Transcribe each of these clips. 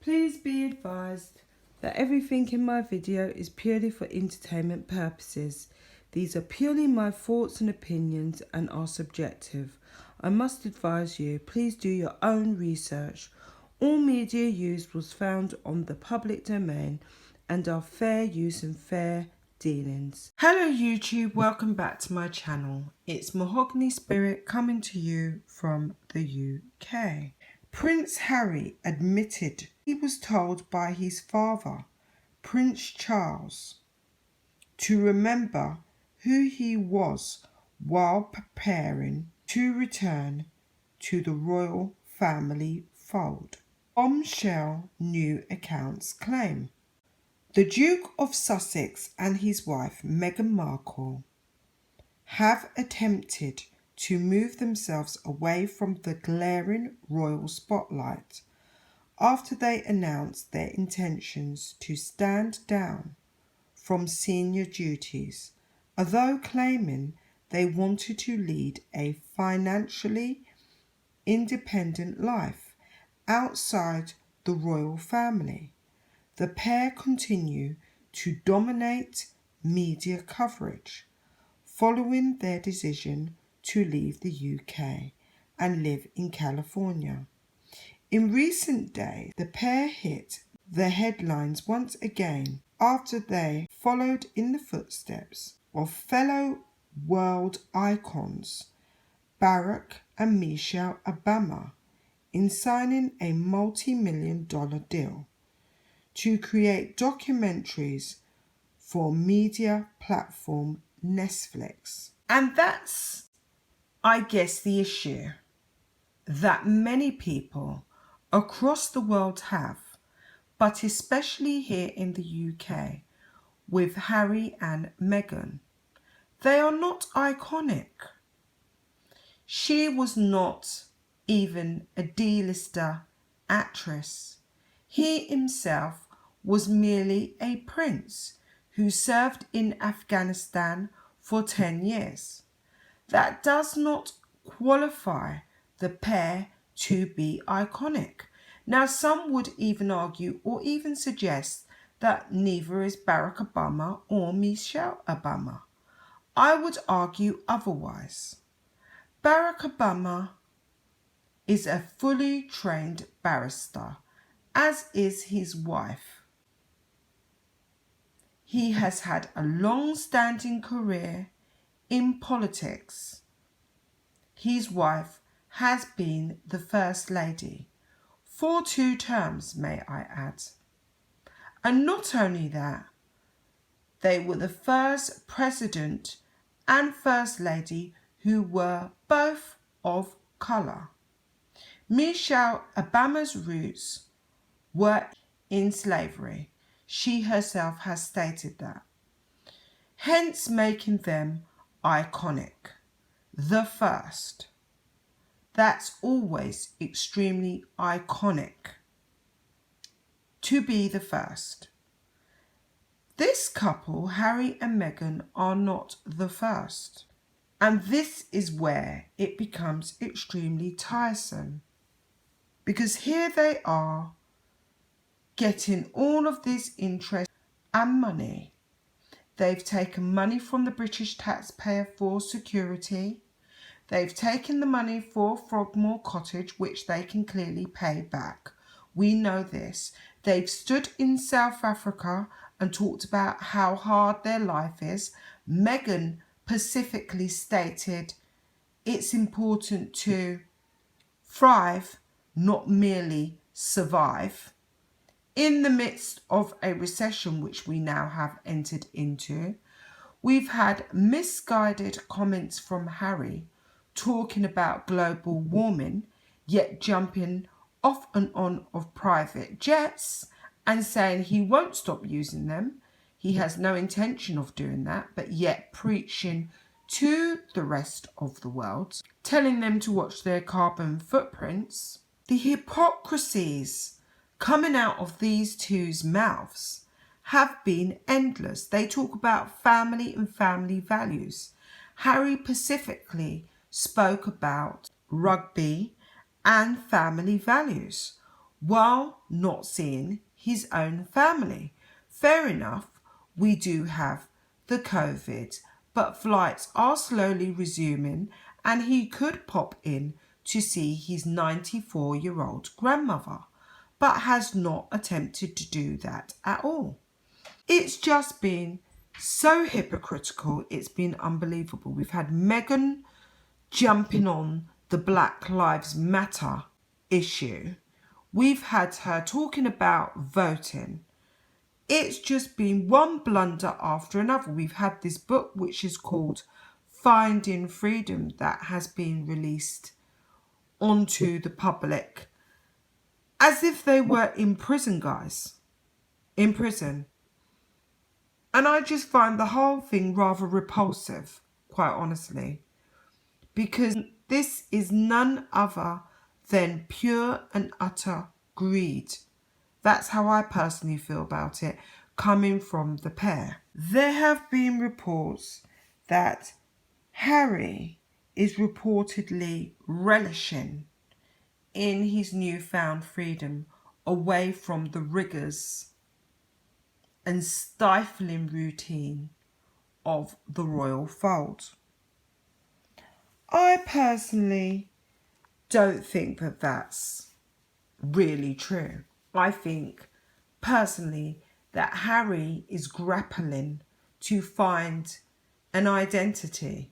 Please be advised that everything in my video is purely for entertainment purposes. These are purely my thoughts and opinions and are subjective. I must advise you, please do your own research. All media used was found on the public domain and are fair use and fair dealings. Hello YouTube, welcome back to my channel. It's Mahogany Spirit coming to you from the UK. Prince Harry admitted he was told by his father, Prince Charles, to remember who he was while preparing to return to the royal family fold. Bombshell new accounts claim. The Duke of Sussex and his wife Meghan Markle have attempted to move themselves away from the glaring royal spotlight after they announced their intentions to stand down from senior duties, although claiming they wanted to lead a financially independent life outside the royal family. The pair continue to dominate media coverage following their decision to leave the UK and live in California. In recent days, the pair hit the headlines once again after they followed in the footsteps of fellow world icons Barack and Michelle Obama in signing a multi-million-dollar deal to create documentaries for media platform Netflix. And that's, I guess, the issue that many people across the world have, but especially here in the UK with Harry and Meghan. They are not iconic. She was not even a D-lister actress. He himself was merely a prince who served in Afghanistan for 10 years. That does not qualify the pair to be iconic. Now, some would even argue or even suggest that neither is Barack Obama or Michelle Obama. I would argue otherwise. Barack Obama is a fully trained barrister, as is his wife. He has had a long-standing career in politics. His wife has been the First Lady for 2 terms, may I add. And not only that, they were the first President and First Lady who were both of colour. Michelle Obama's roots were in slavery. She herself has stated that, hence making them iconic. The first. That's always extremely iconic, to be the first. This couple, Harry and Meghan, are not the first. And this is where it becomes extremely tiresome. Because here they are getting all of this interest and money. They've taken money from the British taxpayer for security. They've taken the money for Frogmore Cottage, which they can clearly pay back. We know this. They've stood in South Africa and talked about how hard their life is. Meghan specifically stated it's important to thrive, not merely survive. In the midst of a recession, which we now have entered into, we've had misguided comments from Harry talking about global warming, yet jumping off and on of private jets and saying he won't stop using them. He has no intention of doing that, but yet preaching to the rest of the world, telling them to watch their carbon footprints. The hypocrisies coming out of these two's mouths have been endless. They talk about family and family values. Harry specifically spoke about rugby and family values. while not seeing his own family. Fair enough, we do have the COVID, but flights are slowly resuming and he could pop in to see his 94-year-old grandmother, but has not attempted to do that at all. It's just been so hypocritical, it's been unbelievable. We've had Meghan jumping on the Black Lives Matter issue. We've had her talking about voting. It's just been one blunder after another. We've had this book which is called Finding Freedom that has been released onto the public as if they were in prison, guys. In prison. And I just find the whole thing rather repulsive, quite honestly, because this is none other than pure and utter greed. That's how I personally feel about it, coming from the pair. There have been reports that Harry is reportedly relishing in his newfound freedom away from the rigours and stifling routine of the royal fold. I personally don't think that that's really true. I think personally that Harry is grappling to find an identity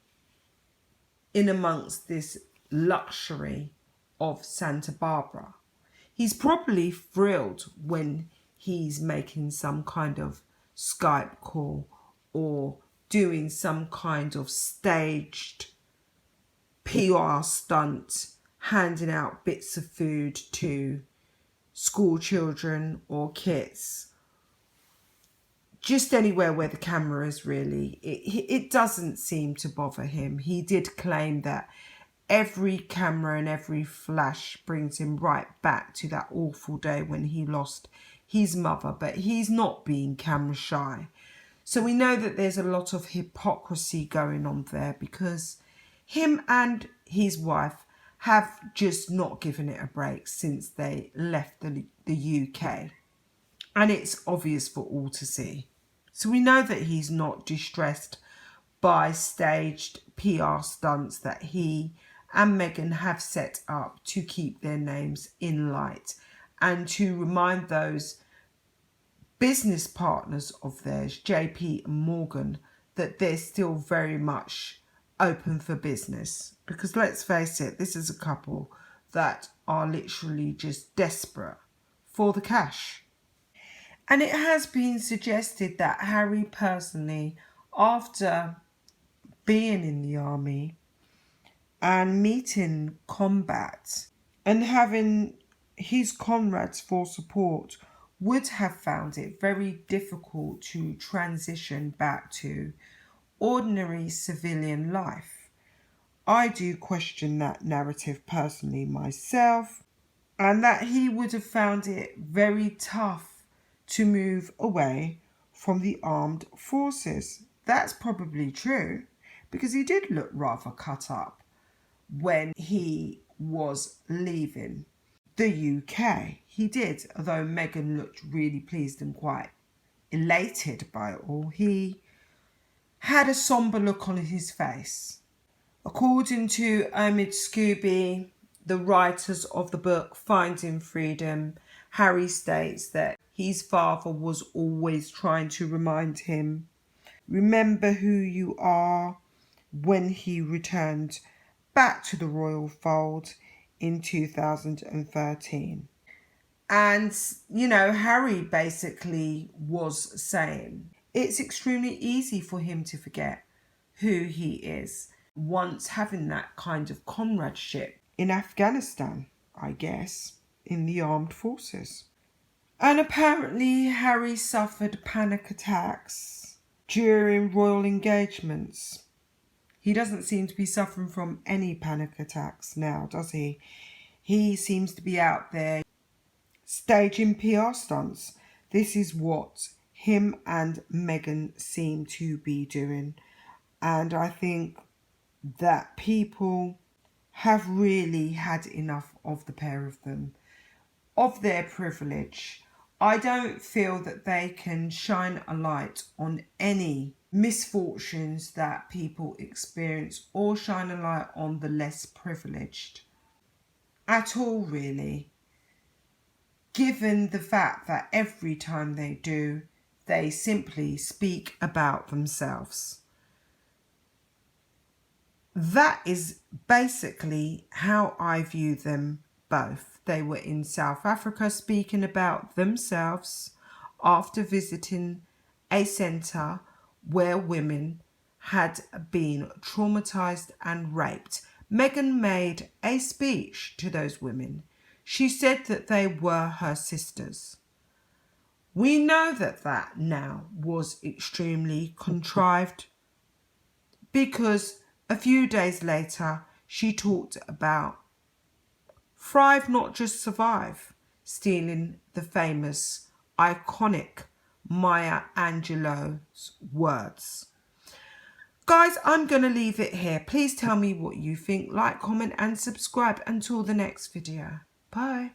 in amongst this luxury of Santa Barbara. He's probably thrilled when he's making some kind of Skype call or doing some kind of staged PR stunt, handing out bits of food to school children or kids. Just anywhere where the camera is, really. It doesn't seem to bother him. He did claim that every camera and every flash brings him right back to that awful day when he lost his mother, but he's not being camera shy. So we know that there's a lot of hypocrisy going on there because him and his wife have just not given it a break since they left the UK. And it's obvious for all to see. So we know that he's not distressed by staged PR stunts that he and Meghan have set up to keep their names in light and to remind those business partners of theirs, JP and Morgan, that they're still very much open for business. Because let's face it, this is a couple that are literally just desperate for the cash. And it has been suggested that Harry personally, after being in the army and meeting combat and having his comrades for support, would have found it very difficult to transition back to ordinary civilian life. I do question that narrative personally myself, and that he would have found it very tough to move away from the armed forces. That's probably true, because he did look rather cut up when he was leaving the UK. He did, although Meghan looked really pleased and quite elated by it all. He had a sombre look on his face. According to Omid Scooby, the writers of the book Finding Freedom, Harry states that his father was always trying to remind him, remember who you are, when he returned back to the royal fold in 2013. And, Harry basically was saying it's extremely easy for him to forget who he is once having that kind of comradeship in Afghanistan, I guess, in the armed forces. And apparently Harry suffered panic attacks during royal engagements. He doesn't seem to be suffering from any panic attacks now, does he? He seems to be out there staging PR stunts. This is what him and Meghan seem to be doing. And I think that people have really had enough of the pair of them. of their privilege. I don't feel that they can shine a light on any misfortunes that people experience or shine a light on the less privileged at all, really, given the fact that every time they do, they simply speak about themselves. That is basically how I view them both. They were in South Africa speaking about themselves after visiting a centre where women had been traumatised and raped. Meghan made a speech to those women. She said that they were her sisters. We know that that now was extremely contrived, because a few days later she talked about thrive, not just survive, stealing the famous, iconic Maya Angelou's words. Guys, I'm going to leave it here. Please tell me what you think. Like, comment and subscribe. Until the next video. Bye.